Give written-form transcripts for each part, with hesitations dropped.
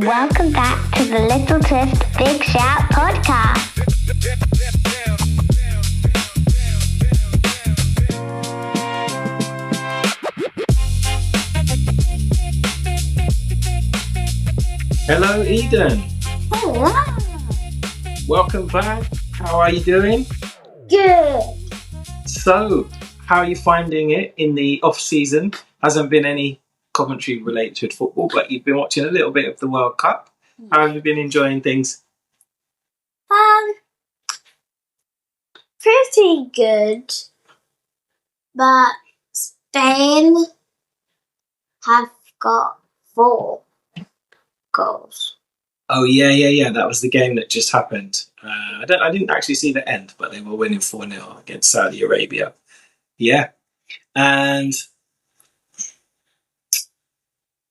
Welcome back to the Little Twist Big Shout podcast. Hello, Eden. Hello. Welcome back. How are you doing? Good. So, how are you finding it in the off season? Hasn't been any commentary related to football, but you've been watching a little bit of the World Cup. How have you been enjoying things? Pretty good. But Spain have got 4 goals. Oh yeah. That was the game that just happened. I didn't actually see the end, but they were winning 4-0 against Saudi Arabia. Yeah, and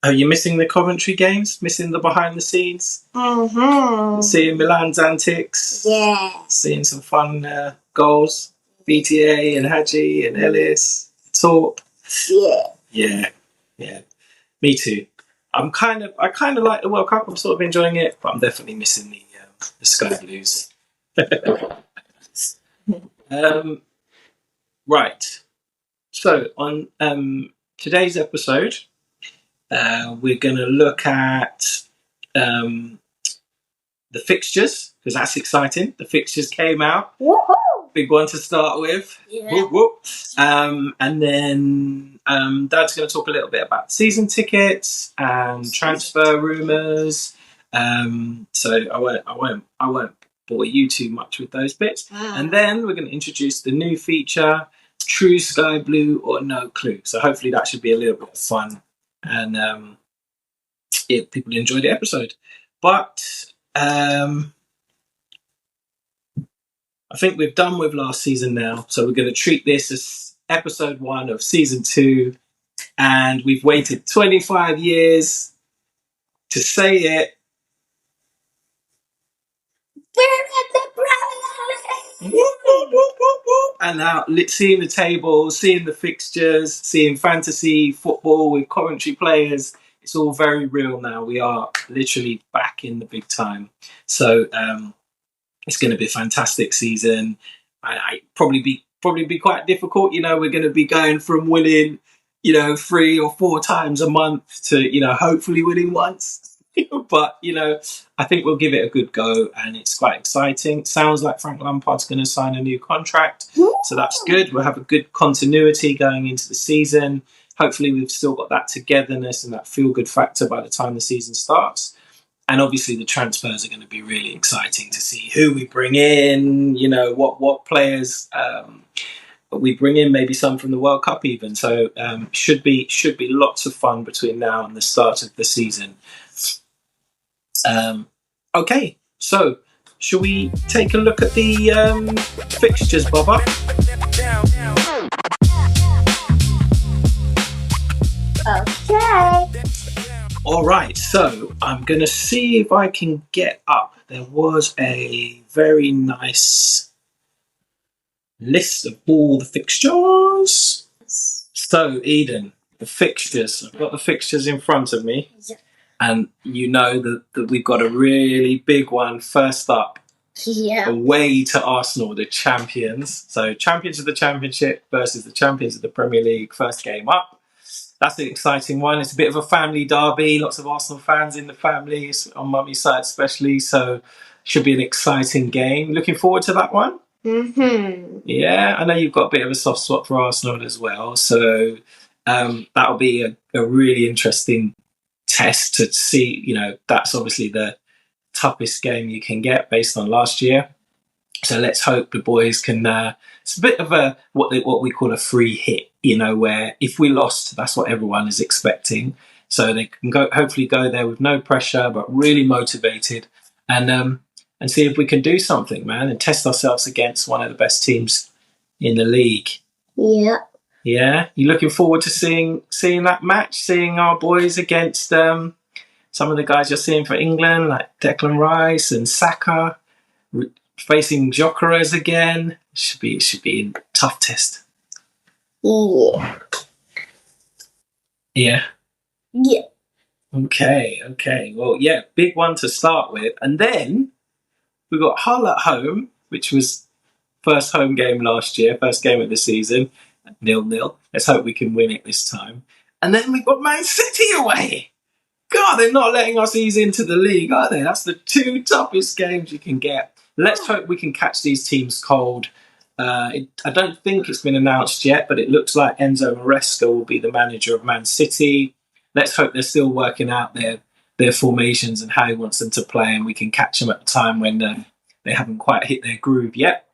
are you missing the commentary games? Missing the behind the scenes? Mm-hmm. Seeing Milan's antics? Yeah. Seeing some fun goals? BTA and Hadji and Ellis, Torp. Yeah. Yeah. Me too. I kind of like the World Cup. I'm sort of enjoying it, but I'm definitely missing the Sky Blues. Right. So on today's episode, we're going to look at the fixtures, because that's exciting. The fixtures came out. Woohoo! Big one to start with. Yeah. Whoop, whoop. And then Dad's going to talk a little bit about season tickets and transfer rumours. So I won't bore you too much with those bits. And then we're going to introduce the new feature, True Sky Blue or No Clue. So hopefully that should be a little bit of fun, and people enjoy the episode. But I think we've done with last season now, so we're going to treat this as episode 1 of season 2, and we've waited 25 years to say it. We're at the Premier League! And now seeing the tables, seeing the fixtures, seeing fantasy football with commentary players, it's all very real now. We are literally back in the big time. So it's going to be a fantastic season. I probably be quite difficult. We're going to be going from winning, 3 or 4 times a month to, hopefully winning once. But, I think we'll give it a good go, and it's quite exciting. Sounds like Frank Lampard's going to sign a new contract. So that's good. We'll have a good continuity going into the season. Hopefully we've still got that togetherness and that feel-good factor by the time the season starts. And obviously the transfers are going to be really exciting to see who we bring in, what players we bring in, maybe some from the World Cup even. So should be lots of fun between now and the start of the season. Okay, so shall we take a look at the fixtures, Bubba? Okay. All right, so I'm going to see if I can get up. There was a very nice list of all the fixtures. So, Eden, the fixtures. I've got the fixtures in front of me. Yeah. And you know that we've got a really big one first up. Yeah. Away to Arsenal, the champions. So, champions of the Championship versus the champions of the Premier League, first game up. That's an exciting one. It's a bit of a family derby. Lots of Arsenal fans in the family, on Mummy's side especially. So should be an exciting game. Looking forward to that one. Mm-hmm. Yeah, I know you've got a bit of a soft spot for Arsenal as well. So that'll be a really interesting test to see. That's obviously the toughest game you can get based on last year. So let's hope the boys can. It's a bit of a what we call a free hit, where if we lost, that's what everyone is expecting. So they can hopefully go there with no pressure, but really motivated, and see if we can do something, man, and test ourselves against one of the best teams in the league. Yeah. Yeah, you looking forward to seeing that match, seeing our boys against some of the guys you're seeing for England, like Declan Rice and Saka. Facing Jokeres again. Should be a tough test. Yeah. Yeah. Yeah. Okay. Well, yeah, big one to start with. And then we got Hull at home, which was first home game last year, first game of the season, 0-0. Let's hope we can win it this time. And then we got Man City away. God, they're not letting us ease into the league, are they? That's the two toughest games you can get. Let's hope we can catch these teams cold. I don't think it's been announced yet, but it looks like Enzo Maresca will be the manager of Man City. Let's hope they're still working out their formations and how he wants them to play, and we can catch them at the time when they haven't quite hit their groove yet.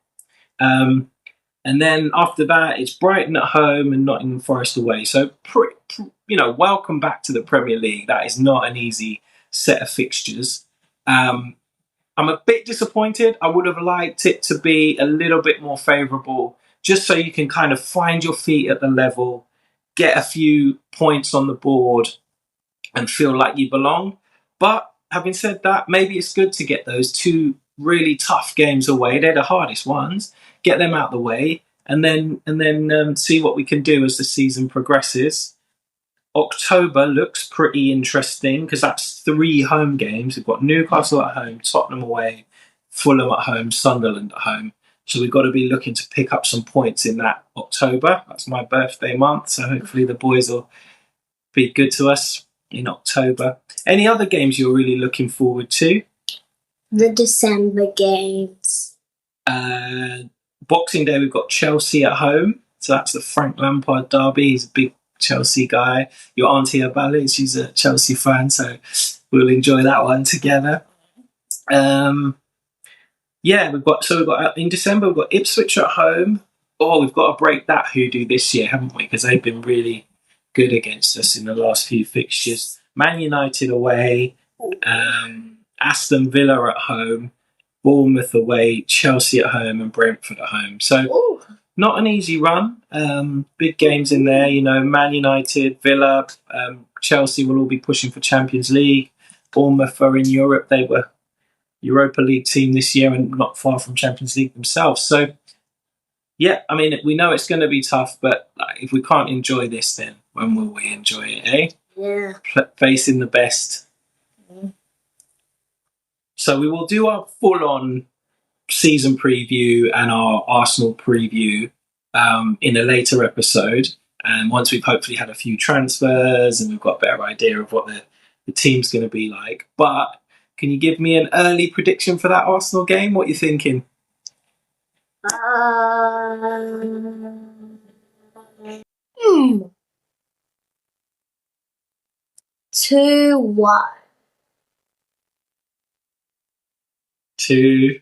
And then after that, it's Brighton at home and Nottingham Forest away. So, welcome back to the Premier League. That is not an easy set of fixtures. I'm a bit disappointed. I would have liked it to be a little bit more favourable, just so you can kind of find your feet at the level, get a few points on the board, and feel like you belong. But having said that, maybe it's good to get those two really tough games away. They're the hardest ones. Get them out the way, and then see what we can do as the season progresses. October looks pretty interesting because that's 3 home games. We've got Newcastle at home, Tottenham away, Fulham at home, Sunderland at home. So we've got to be looking to pick up some points in that October. That's my birthday month, so hopefully the boys will be good to us in October. Any other games you're really looking forward to? The December games. Boxing Day, we've got Chelsea at home. So that's the Frank Lampard derby. He's a big Chelsea guy. Your auntie Abali, she's a Chelsea fan, so we'll enjoy that one together. We've got in December we've got Ipswich at home. Oh, we've got to break that hoodoo this year, haven't we? Because they've been really good against us in the last few fixtures. Man United away, Aston Villa at home, Bournemouth away, Chelsea at home, and Brentford at home. So not an easy run. Big games in there. Man United, Villa, Chelsea will all be pushing for Champions League. Bournemouth are in Europe. They were Europa League team this year and not far from Champions League themselves. So, yeah, I mean, we know it's going to be tough, but if we can't enjoy this, then when will we enjoy it, eh? Yeah. Facing the best. Mm. So we will do our full-on season preview and our Arsenal preview in a later episode. And once we've hopefully had a few transfers and we've got a better idea of what the team's going to be like. But can you give me an early prediction for that Arsenal game? What are you thinking? 2-1. 2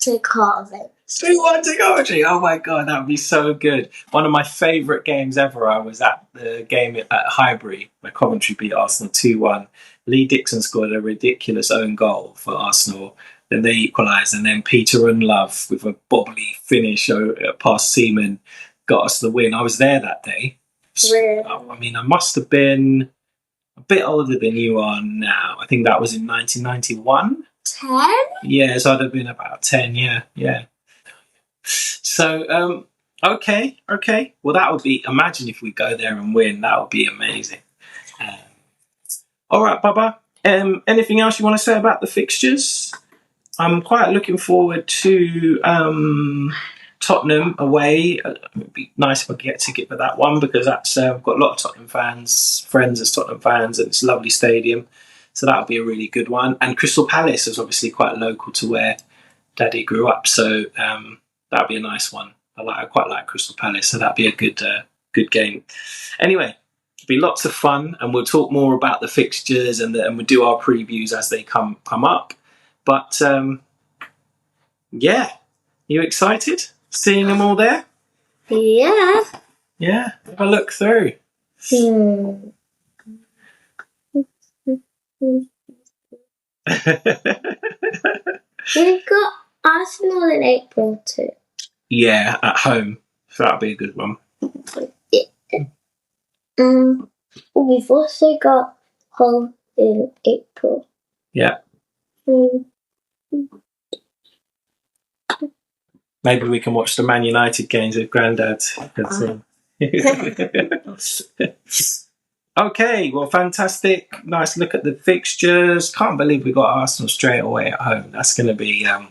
To Coventry. 2-1 to Coventry. Oh my god, that would be so good. One of my favourite games ever. I was at the game at Highbury where Coventry beat Arsenal 2-1. Lee Dixon scored a ridiculous own goal for Arsenal. Then they equalised, and then Peter Unlove with a bobbly finish past Seaman got us the win. I was there that day. Really? I mean, I must have been a bit older than you are now. I think that was in 1991. 10? Yeah, so I'd have been about 10, yeah. So, okay. Well, that would be, imagine if we go there and win, that would be amazing. All right, Baba. Anything else you want to say about the fixtures? I'm quite looking forward to Tottenham away. It would be nice if I could get a ticket for that one because that's I've got a lot of Tottenham friends as Tottenham fans, and it's a lovely stadium. So that would be a really good one. And Crystal Palace is obviously quite local to where Daddy grew up, so that would be a nice one. I quite like Crystal Palace, so that'd be a good game. Anyway, it'll be lots of fun, and we'll talk more about the fixtures and we'll do our previews as they come up. But yeah, you excited seeing them all there? Yeah. Yeah, have a look through. We've got Arsenal in April too. Yeah, at home. So that'll be a good one. We've also got Hull in April. Yeah. Maybe we can watch the Man United games with Grandad. Okay, well, fantastic. Nice look at the fixtures. Can't believe we got Arsenal straight away at home. That's going to be a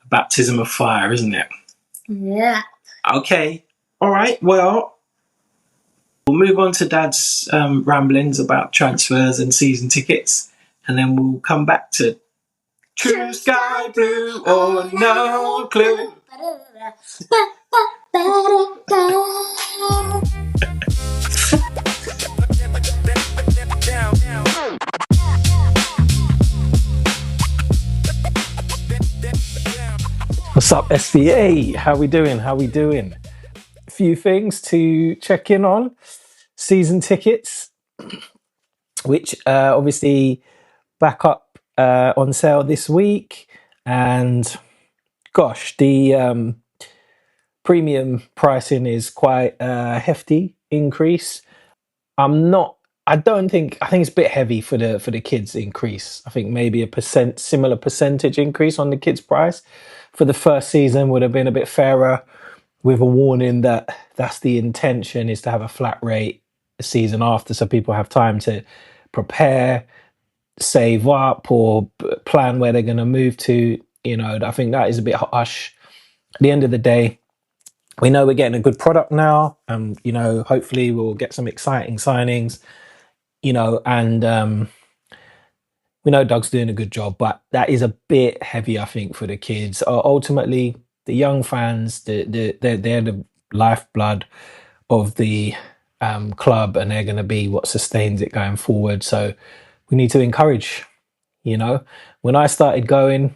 baptism of fire, isn't it? Yeah. Okay. All right. Well, we'll move on to Dad's ramblings about transfers and season tickets, and then we'll come back to True Sky Blue or No Clue. What's up, SVA? How we doing? A few things to check in on. Season tickets, which obviously back up on sale this week. And gosh, the premium pricing is quite a hefty increase. I think it's a bit heavy for the kids increase. I think maybe similar percentage increase on the kids price for the first season would have been a bit fairer, with a warning that that's the intention, is to have a flat rate the season after, so people have time to prepare, save up, or plan where they're going to move to. I think that is a bit harsh. At the end of the day, we know we're getting a good product now, and hopefully we'll get some exciting signings. And we know Doug's doing a good job, but that is a bit heavy, I think, for the kids. Ultimately, the young fans, they're the lifeblood of the club, and they're going to be what sustains it going forward. So we need to encourage. When I started going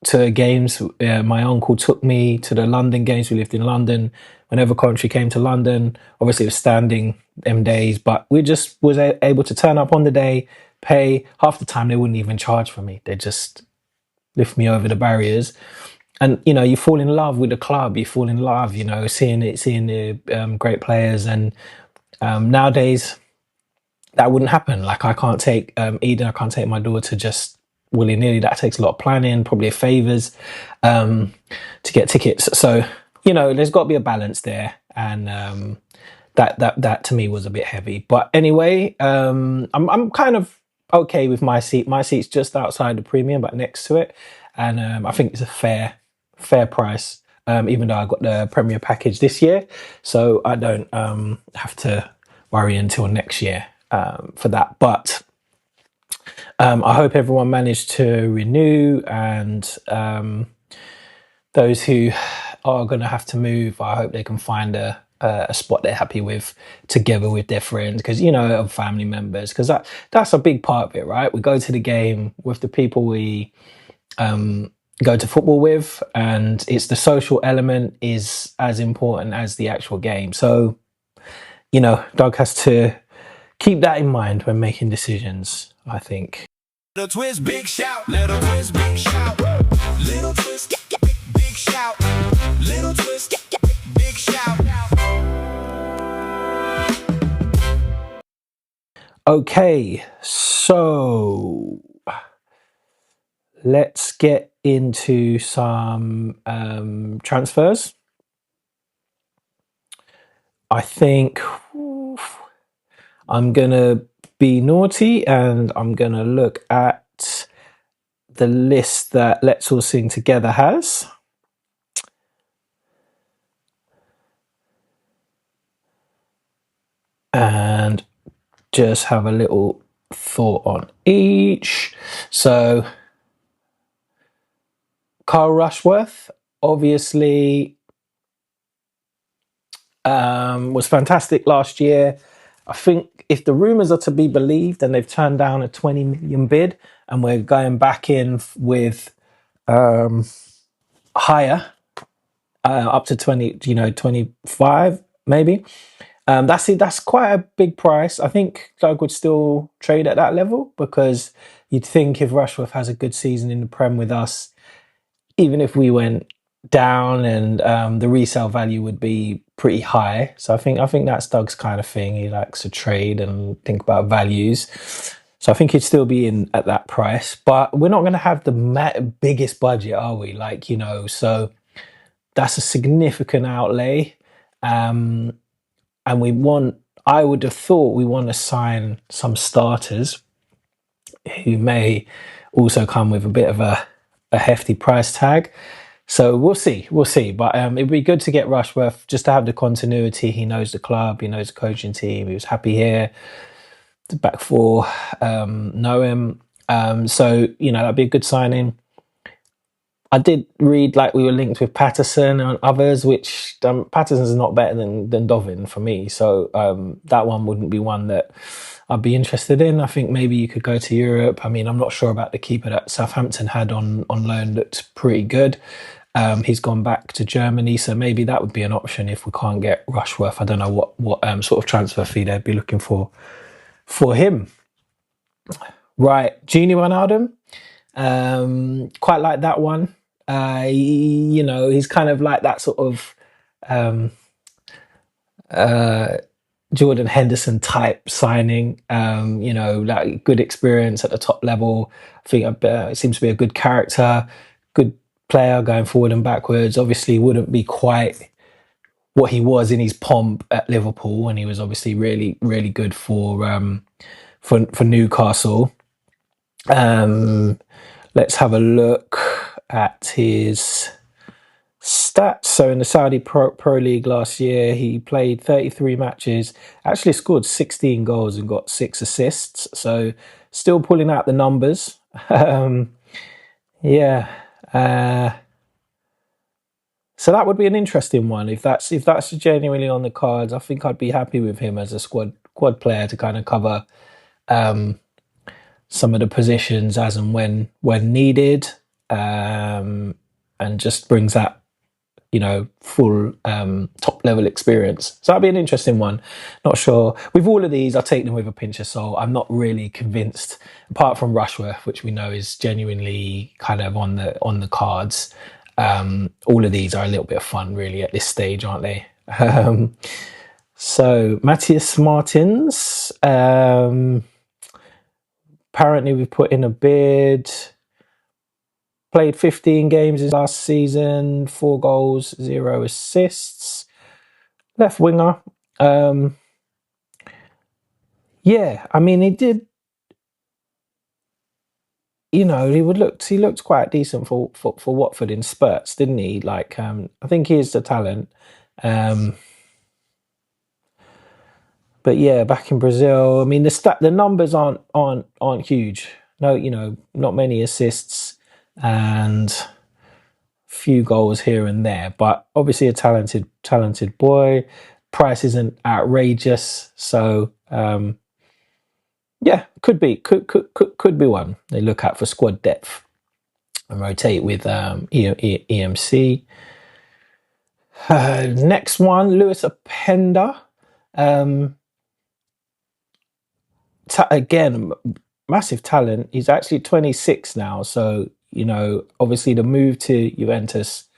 to games, my uncle took me to the London games. We lived in London. Whenever Coventry came to London, obviously it was standing them days, but we just was able to turn up on the day, pay. Half the time they wouldn't even charge for me. They just lift me over the barriers. And you fall in love with the club. You fall in love, seeing the great players. And nowadays that wouldn't happen. Like, I can't take Eden. I can't take my daughter just willy nilly. That takes a lot of planning, probably favours, to get tickets. So there's got to be a balance there, and that to me was a bit heavy. But anyway, I'm kind of okay with my seat. My seat's just outside the premium, but next to it, and I think it's a fair price. Even though I got the Premier package this year, so I don't have to worry until next year for that. But I hope everyone managed to renew, and those who are going to have to move, I hope they can find a spot they're happy with, together with their friends, because of family members, because that's a big part of it, right? We go to the game with the people we go to football with, and it's the social element is as important as the actual game. So Doug has to keep that in mind when making decisions, I think. Little twist, big shout. Little twist, big shout. Little twist, big shout. Little twist, big shout. Okay, so let's get into some transfers. I think I'm going to be naughty, and I'm going to look at the list that Let's All Sing Together has. And just have a little thought on each. So, Carl Rushworth, obviously, was fantastic last year. I think if the rumours are to be believed, and they've turned down a 20 million bid, and we're going back in with higher, up to 25 maybe. That's quite a big price. I think Doug would still trade at that level, because you'd think if Rushworth has a good season in the Prem with us, even if we went down, and the resale value would be pretty high. So I think that's Doug's kind of thing. He likes to trade and think about values. So I think he'd still be in at that price. But we're not going to have the biggest budget, are we? So that's a significant outlay. And we want I would have thought we want to sign some starters who may also come with a bit of a hefty price tag. So we'll see, But it'd be good to get Rushworth just to have the continuity. He knows the club, he knows the coaching team. He was happy here. The back four know him. So that'd be a good signing. I did read like we were linked with Patterson and others, which Patterson's not better than Dovin for me. So that one wouldn't be one that I'd be interested in. I think maybe you could go to Europe. I mean, I'm not sure about the keeper that Southampton had on loan. Looked pretty good. He's gone back to Germany, so maybe that would be an option if we can't get Rushworth. I don't know what sort of transfer fee they'd be looking for him. Right, Junior Wijnaldum. Quite like that one. He's kind of like that sort of Jordan Henderson type signing. Like good experience at the top level. I think it seems to be a good character, good player going forward and backwards. Obviously, wouldn't be quite what he was in his pomp at Liverpool, and he was obviously really, really good for Newcastle. Let's have a look at his stats. So in the Saudi Pro League last year, he played 33 matches, actually scored 16 goals and got 6 assists. So still pulling out the numbers. So that would be an interesting one. If that's genuinely on the cards, I think I'd be happy with him as a squad player to kind of cover some of the positions as and when needed, and just brings that full top level experience. So that'd be an interesting one. Not sure. With all of these, I'll take them with a pinch of salt. I'm not really convinced, apart from Rushworth, which we know is genuinely kind of on the cards. All of these are a little bit of fun, really, at this stage, aren't they? So Matthias Martins. Apparently, we've put in a bid. Played 15 games last season, 4 goals, 0 assists. Left winger. I mean, he did. He looked quite decent for Watford in spurts, didn't he? Like, I think he is the talent. But yeah, back in Brazil, I mean, the numbers aren't huge. No, not many assists and few goals here and there. But obviously a talented boy. Price isn't outrageous, so could be one they look at for squad depth and rotate with EMC. Next one, Lewis Openda. Again, massive talent. He's actually 26 now, so obviously the move to Juventus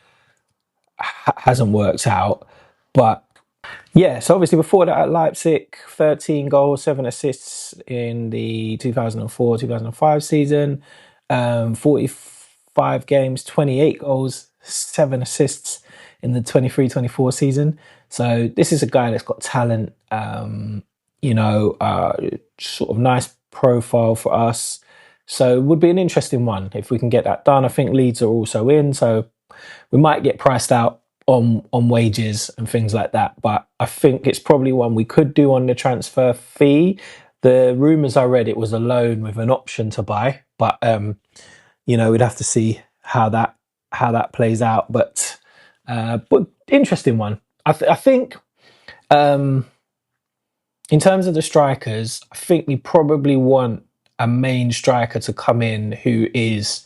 hasn't worked out, but yeah, so obviously before that at Leipzig, 13 goals, 7 assists in the 2004-2005 season, 45 games, 28 goals, 7 assists in the 23-24 season. So this is a guy that's got talent, sort of nice profile for us. So it would be an interesting one if we can get that done. I think Leeds are also in, so we might get priced out on wages and things like that. But I think it's probably one we could do on the transfer fee. The rumours I read, it was a loan with an option to buy, but we'd have to see how that plays out. But interesting one. I think in terms of the strikers, I think we probably want a main striker to come in who is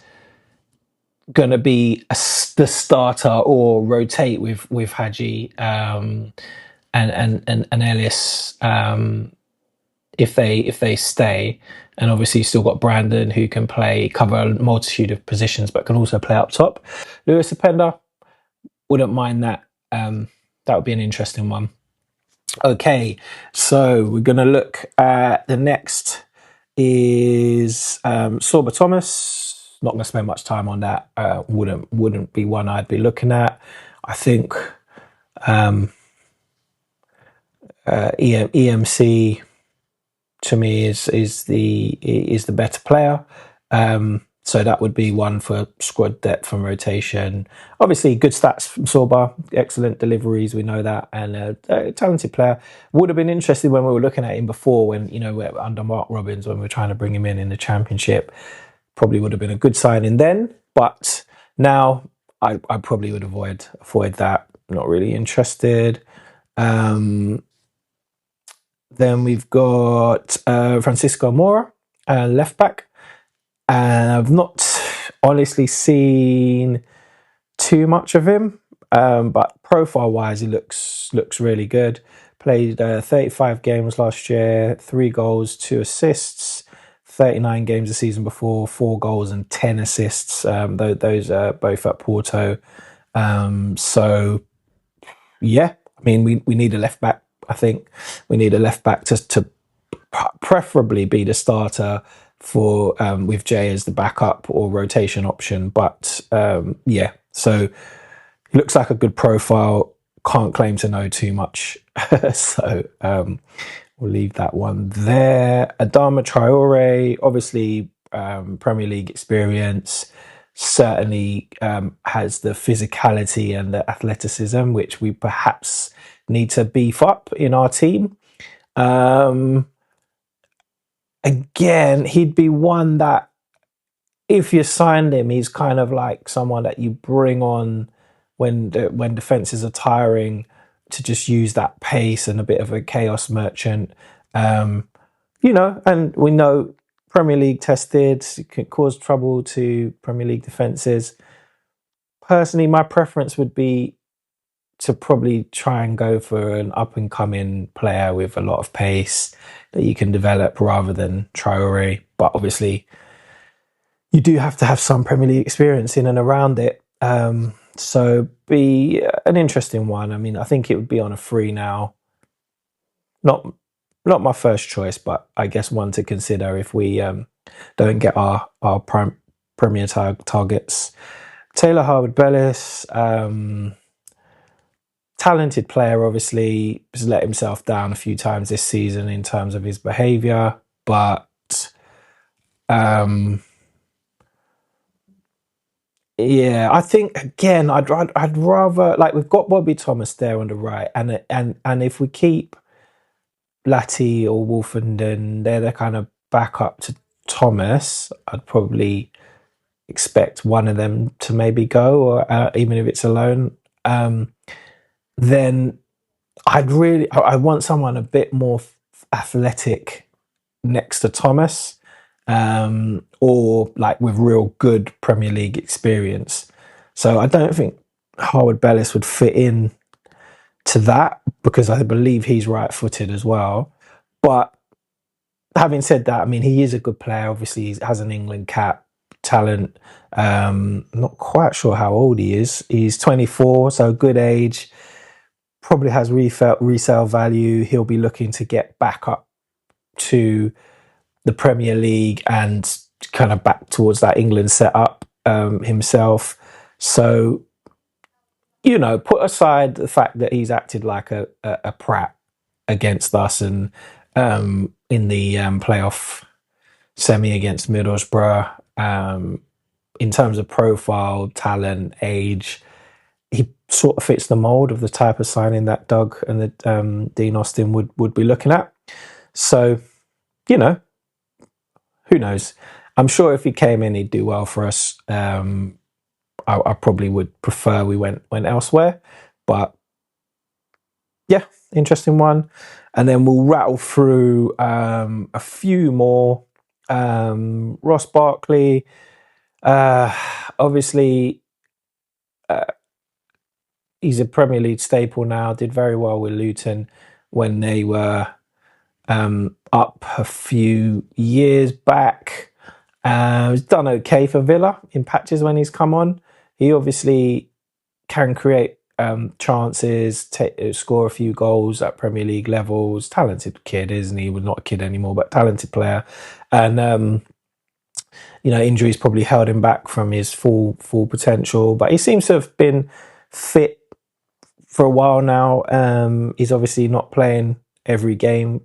going to be the starter or rotate with Hadji and Ellis if they stay. And obviously you've still got Brandon who can cover a multitude of positions but can also play up top. Lewis Openda, wouldn't mind that. That would be an interesting one. Okay, so we're going to look at the next is Sorba Thomas. Not going to spend much time on that. Wouldn't be one I'd be looking at. I think EMC to me is the better player. So that would be one for squad depth and rotation. Obviously, good stats from Sorba, excellent deliveries, we know that, and a talented player. Would have been interested when we were looking at him before, when we're under Mark Robbins, when we were trying to bring him in the Championship. Probably would have been a good signing then, but now I probably would avoid that. Not really interested. Then we've got Francisco Mora, left back. I've not honestly seen too much of him, but profile-wise, he looks really good. Played 35 games last year, 3 goals, 2 assists. 39 games the season before, 4 goals and 10 assists. Those are both at Porto. So, yeah, I mean, we need a left back. I think we need a left back to preferably be the starter for with Jay as the backup or rotation option. But yeah, so looks like a good profile. Can't claim to know too much, so we'll leave that one there. Adama Traore, obviously Premier League experience, certainly has the physicality and the athleticism which we perhaps need to beef up in our team. Again, he'd be one that if you signed him, he's kind of like someone that you bring on when defenses are tiring to just use that pace and a bit of a chaos merchant. And we know Premier League tested, can cause trouble to Premier League defenses. Personally, my preference would be to probably try and go for an up-and-coming player with a lot of pace that you can develop rather than Traore. But obviously, you do have to have some Premier League experience in and around it. So be an interesting one. I mean, I think it would be on a free now. Not my first choice, but I guess one to consider if we don't get our Premier targets. Taylor Harwood-Bellis, talented player, obviously, has let himself down a few times this season in terms of his behaviour, but yeah, I think again, I'd rather, like, we've got Bobby Thomas there on the right, and if we keep Latty or Wolfenden, they're the kind of backup to Thomas. I'd probably expect one of them to maybe go, or even if it's alone. Then I want someone a bit more athletic next to Thomas, or like with real good Premier League experience. So I don't think Harwood-Bellis would fit in to that, because I believe he's right-footed as well. But having said that, I mean, he is a good player. Obviously, he has an England cap, talent. Not quite sure how old he is. He's 24, so good age. Probably has resale value. He'll be looking to get back up to the Premier League and kind of back towards that England setup himself. So, put aside the fact that he's acted like a prat against us and in the playoff semi against Middlesbrough. In terms of profile, talent, age, he sort of fits the mould of the type of signing that Doug and the Dean Austin would be looking at. So, who knows? I'm sure if he came in, he'd do well for us. I probably would prefer we went elsewhere, but yeah, interesting one. And then we'll rattle through a few more. Ross Barkley, obviously, he's a Premier League staple now. Did very well with Luton when they were up a few years back. He's done okay for Villa in patches when he's come on. He obviously can create chances, score a few goals at Premier League levels. Talented kid, isn't he? Well, not a kid anymore, but talented player. And injuries probably held him back from his full potential. But he seems to have been fit for a while now. He's obviously not playing every game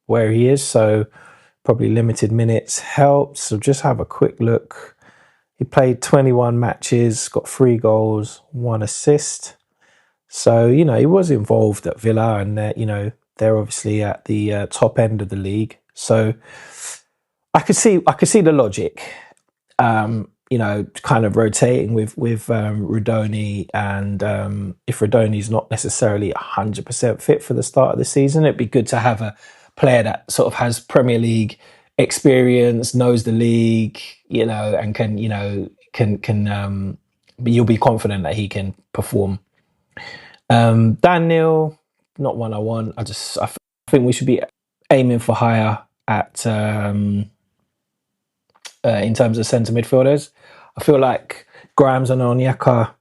where he is, so probably limited minutes helps. So just have a quick look. He played 21 matches, got 3 goals, 1 assist. So, you know, he was involved at Villa, and they're obviously at the top end of the league. So I could see the logic. Kind of rotating with Rudoni, and if Rudoni's not necessarily 100% fit for the start of the season, it'd be good to have a player that sort of has Premier League experience, knows the league, and can you'll be confident that he can perform. Daniel, not one I want. I think we should be aiming for higher at in terms of centre midfielders. I feel like Grimes and Onyeka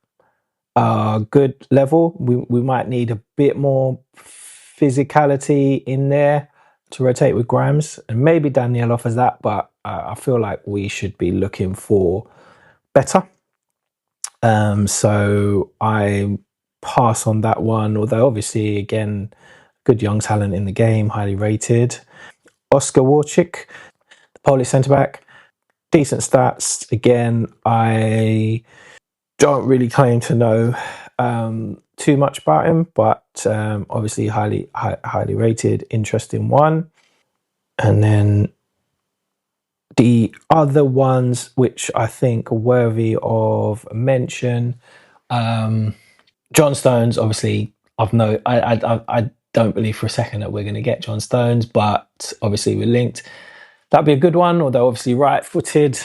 are good level. We might need a bit more physicality in there to rotate with Grimes, and maybe Daniel offers that, but I feel like we should be looking for better. So I pass on that one, although obviously, again, good young talent in the game, highly rated. Oscar Warczyk, the Polish centre-back, decent stats. Again, I don't really claim to know too much about him, but obviously highly rated, interesting one. And then the other ones which I think are worthy of mention, John Stones. Obviously, I don't believe for a second that we're going to get John Stones, but obviously we're linked. That'd be a good one, although obviously right-footed.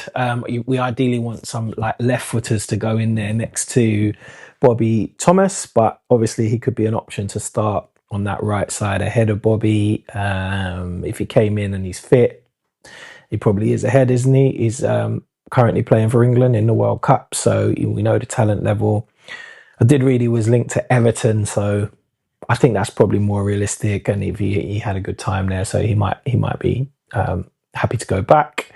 We ideally want some like left-footers to go in there next to Bobby Thomas, but obviously he could be an option to start on that right side ahead of Bobby. If he came in and he's fit, he probably is ahead, isn't he? He's currently playing for England in the World Cup, so we know the talent level. I did read he was linked to Everton, so I think that's probably more realistic. And if he had a good time there, so he might be happy to go back.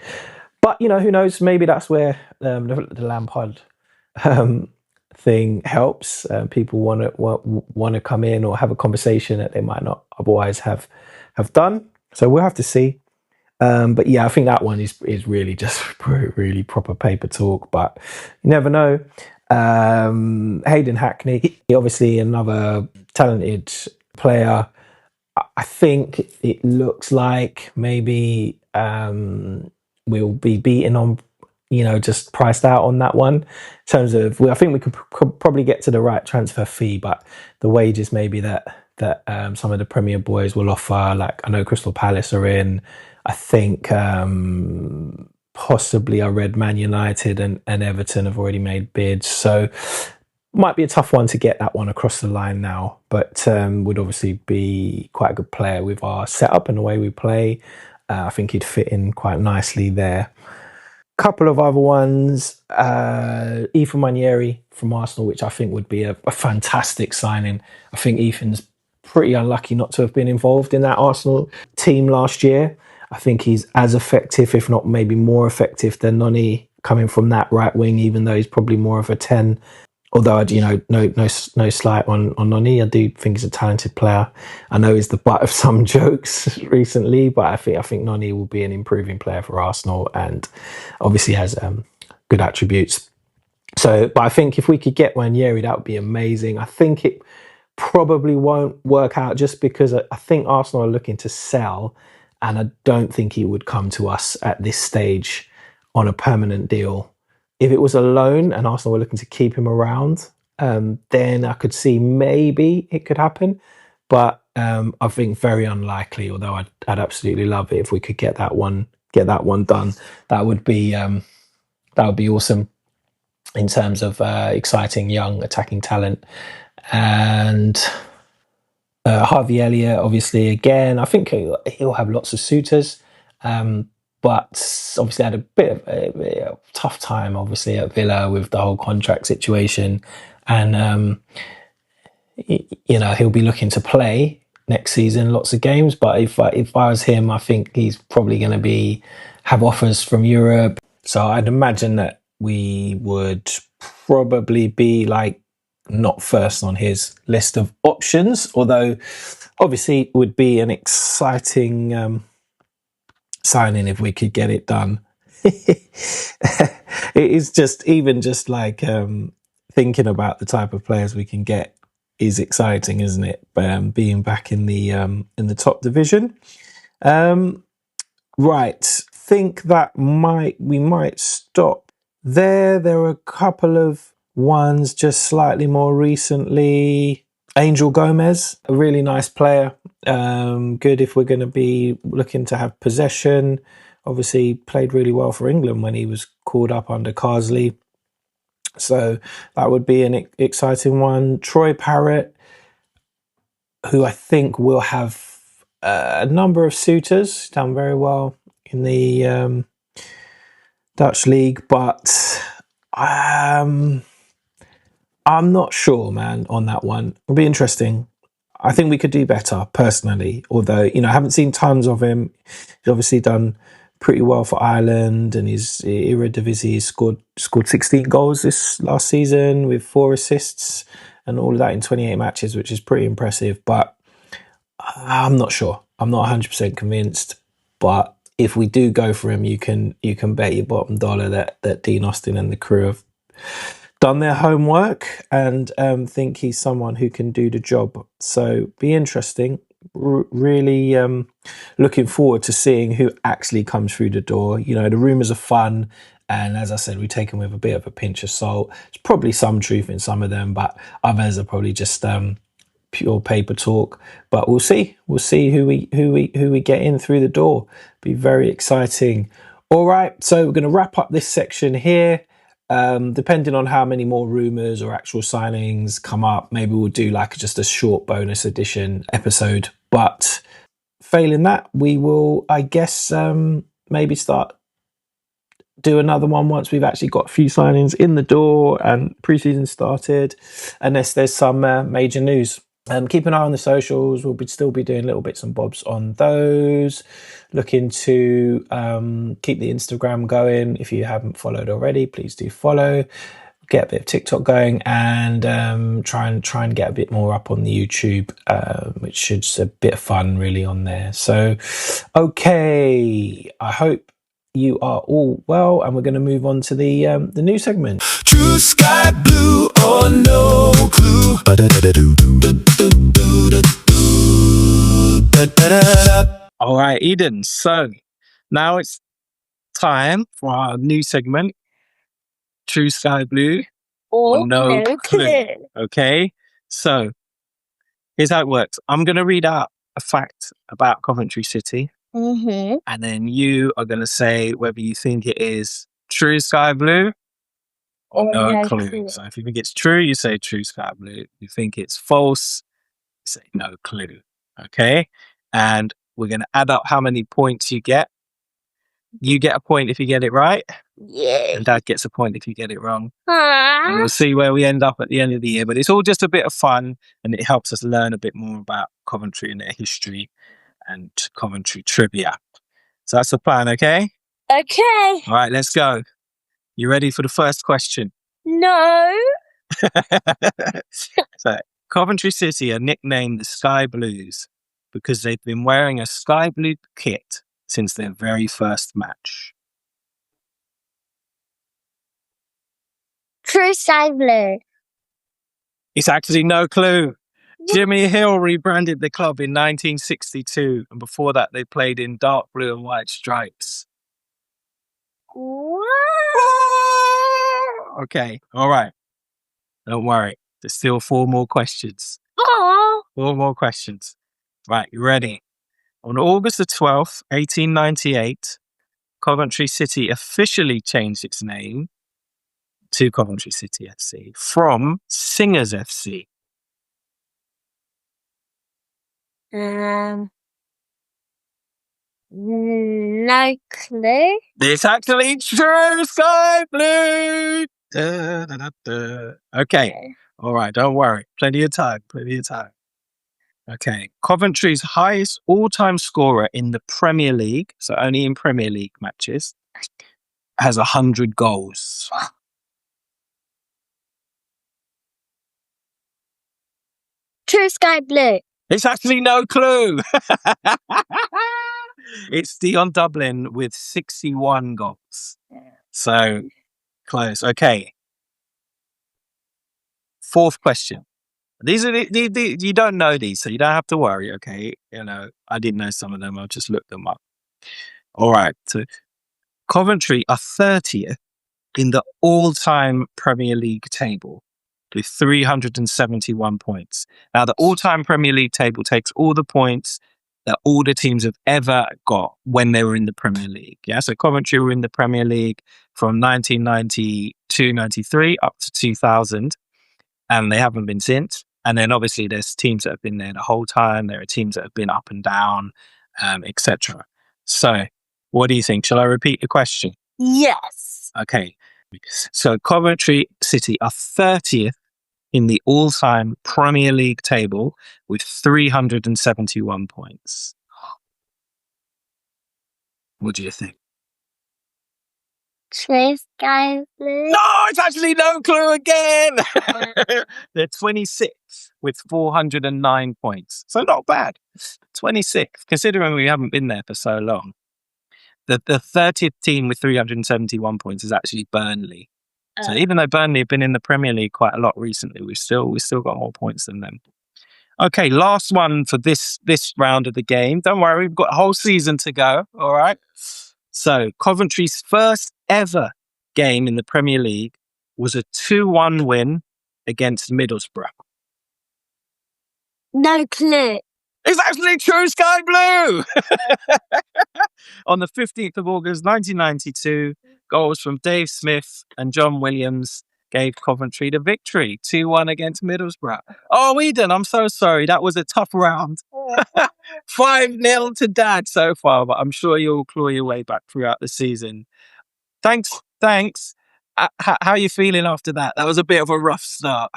But who knows? Maybe that's where the Lampard thing helps. People want to come in or have a conversation that they might not otherwise have done. So we'll have to see. But yeah, I think that one is really just really proper paper talk. But you never know. Hayden Hackney, obviously another talented player. I think it looks like maybe we'll be beaten on, just priced out on that one. In terms of, I think we could probably get to the right transfer fee, but the wages maybe that some of the Premier boys will offer, like I know Crystal Palace are in. I think possibly I read Man United and Everton have already made bids. So might be a tough one to get that one across the line now, but would obviously be quite a good player with our setup and the way we play. I think he'd fit in quite nicely there. Couple of other ones, Ethan Manieri from Arsenal, which I think would be a fantastic signing. I think Ethan's pretty unlucky not to have been involved in that Arsenal team last year. I think he's as effective, if not maybe more effective than Noni coming from that right wing, even though he's probably more of a 10. Although, no slight on Noni. I do think he's a talented player. I know he's the butt of some jokes recently, but I think Noni will be an improving player for Arsenal and obviously has good attributes. So, but I think if we could get Wanyeri, that would be amazing. I think it probably won't work out just because I think Arsenal are looking to sell, and I don't think he would come to us at this stage on a permanent deal. If it was a loan and Arsenal were looking to keep him around, then I could see maybe it could happen. But I think very unlikely, although I'd absolutely love it if we could get that one done. That would be awesome in terms of exciting young attacking talent. And Harvey Elliott, obviously, again, I think he'll have lots of suitors. But obviously had a bit of a tough time, obviously, at Villa with the whole contract situation. And, he'll be looking to play next season, lots of games. But if I was him, I think he's probably going to have offers from Europe. So I'd imagine that we would probably be like not first on his list of options, although obviously it would be an exciting signing if we could get it done. It is just like thinking about the type of players we can get is exciting, isn't it? Being back in the top division. Right, think that we might stop there. There are a couple of ones just slightly more recently. Angel Gomez, a really nice player. Good if we're going to be looking to have possession. Obviously played really well for England when he was called up under Carsley. So that would be an exciting one. Troy Parrott, who I think will have a number of suitors, done very well in the Dutch league, but I'm not sure, man, on that one. It'll be interesting. I think we could do better, personally, although, I haven't seen tons of him. He's obviously done pretty well for Ireland, and his Eredivisie scored 16 goals this last season with 4 assists and all of that in 28 matches, which is pretty impressive. But I'm not sure. I'm not 100% convinced. But if we do go for him, you can bet your bottom dollar that Dean Austin and the crew have done their homework and think he's someone who can do the job. So be interesting. Really looking forward to seeing who actually comes through the door. The rumours are fun, and as I said, we take them with a bit of a pinch of salt. There's probably some truth in some of them, but others are probably just pure paper talk. But we'll see who we get in through the door. Be very exciting. All right, so we're going to wrap up this section here. Depending on how many more rumours or actual signings come up, maybe we'll do like just a short bonus edition episode. But failing that, we will, I guess, maybe do another one once we've actually got a few signings in the door and preseason started, unless there's some major news. Keep an eye on the socials. We'll still be doing little bits and bobs on those. Looking to keep the Instagram going. If you haven't followed already, please do follow. Get a bit of TikTok going, and try and get a bit more up on the YouTube, which is a bit of fun really on there. So, okay, I hope you are all well, and we're going to move on to the new segment. True sky blue or no clue. All right, Eden. So now it's time for our new segment, True Sky Blue or No Clue. Okay, so here's how it works. I'm going to read out a fact about Coventry City, and then you are going to say whether you think it is True Sky Blue or no clue. So if you think it's true, you say True Sky Blue. If you think it's false, you say no clue. Okay, and we're going to add up how many points you get. You get a point if you get it right. Yeah. And Dad gets a point if you get it wrong. And we'll see where we end up at the end of the year. But it's all just a bit of fun, and it helps us learn a bit more about Coventry and their history and Coventry trivia. So that's the plan, okay? Okay. All right, let's go. You ready for the first question? No. So, Coventry City are nicknamed the Sky Blues because they've been wearing a sky blue kit since their very first match. True Sky Blue. It's actually no clue. Jimmy Hill rebranded the club in 1962, and before that they played in dark blue and white stripes. Okay, all right. Don't worry. There's still 4 more questions. Oh. 4 more questions. Right, you ready? On August the 12th, 1898, Coventry City officially changed its name to Coventry City FC from Singers FC. No clue. It's actually true, Sky Blue! Da, da, da, da. Okay, all right, don't worry. Plenty of time. Okay, Coventry's highest all-time scorer in the Premier League, so only in Premier League matches, has 100 goals. True Sky Blue. It's actually no clue. It's Dion Dublin with 61 goals. So close. Okay. Fourth question. These are you don't know these, so you don't have to worry. Okay, I didn't know some of them. I'll just look them up. All right. So Coventry are 30th in the all-time Premier League table with 371 points. Now, the all-time Premier League table takes all the points that all the teams have ever got when they were in the Premier League. Yeah, so Coventry were in the Premier League from 1992-93 up to 2000, and they haven't been since. And then obviously there's teams that have been there the whole time. There are teams that have been up and down, etc. So what do you think? Shall I repeat the question? Yes. Okay. So Coventry City are 30th in the all-time Premier League table with 371 points. What do you think? True Sky Blue. No, it's actually no clue again. They're 26th with 409 points. So not bad. 26th, considering we haven't been there for so long. The 30th team with 371 points is actually Burnley. So even though Burnley have been in the Premier League quite a lot recently, we've still got more points than them. Okay, last one for this round of the game. Don't worry, we've got a whole season to go. All right. So Coventry's first ever game in the Premier League was a 2-1 win against Middlesbrough. No clue. It's actually True Sky Blue. On the 15th of August 1992, goals from Dave Smith and John Williams gave Coventry the victory, 2-1 against Middlesbrough. Oh, Eden, I'm so sorry. That was a tough round. 5-0 to Dad so far, but I'm sure you'll claw your way back throughout the season. Thanks. How are you feeling after that? That was a bit of a rough start.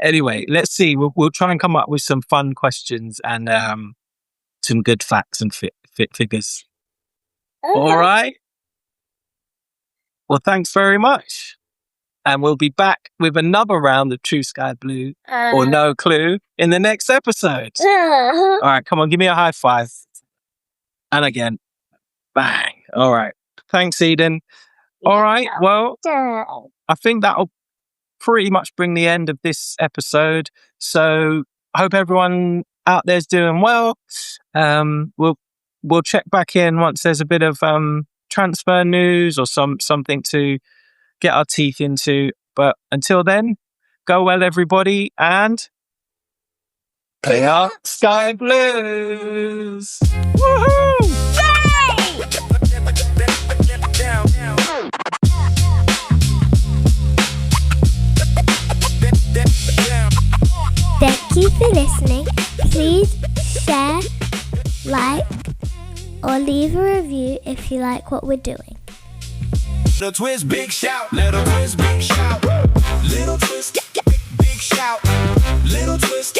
Anyway, let's see. We'll try and come up with some fun questions and some good facts and figures. All right. Well, thanks very much. And we'll be back with another round of True Sky Blue or No Clue in the next episode. All right, come on, give me a high five. And again, bang. All right. Thanks, Eden. All right. Well, I think that'll pretty much bring the end of this episode. So I hope everyone out there's doing well. We'll check back in once there's a bit of transfer news or something to get our teeth into. But until then, go well, everybody, and play our Sky Blues. Woohoo! Thank you for listening. Please share, like, or leave a review if you like what we're doing. Little twist, big shout. Little twist, big shout. Little twist, big shout. Little twist.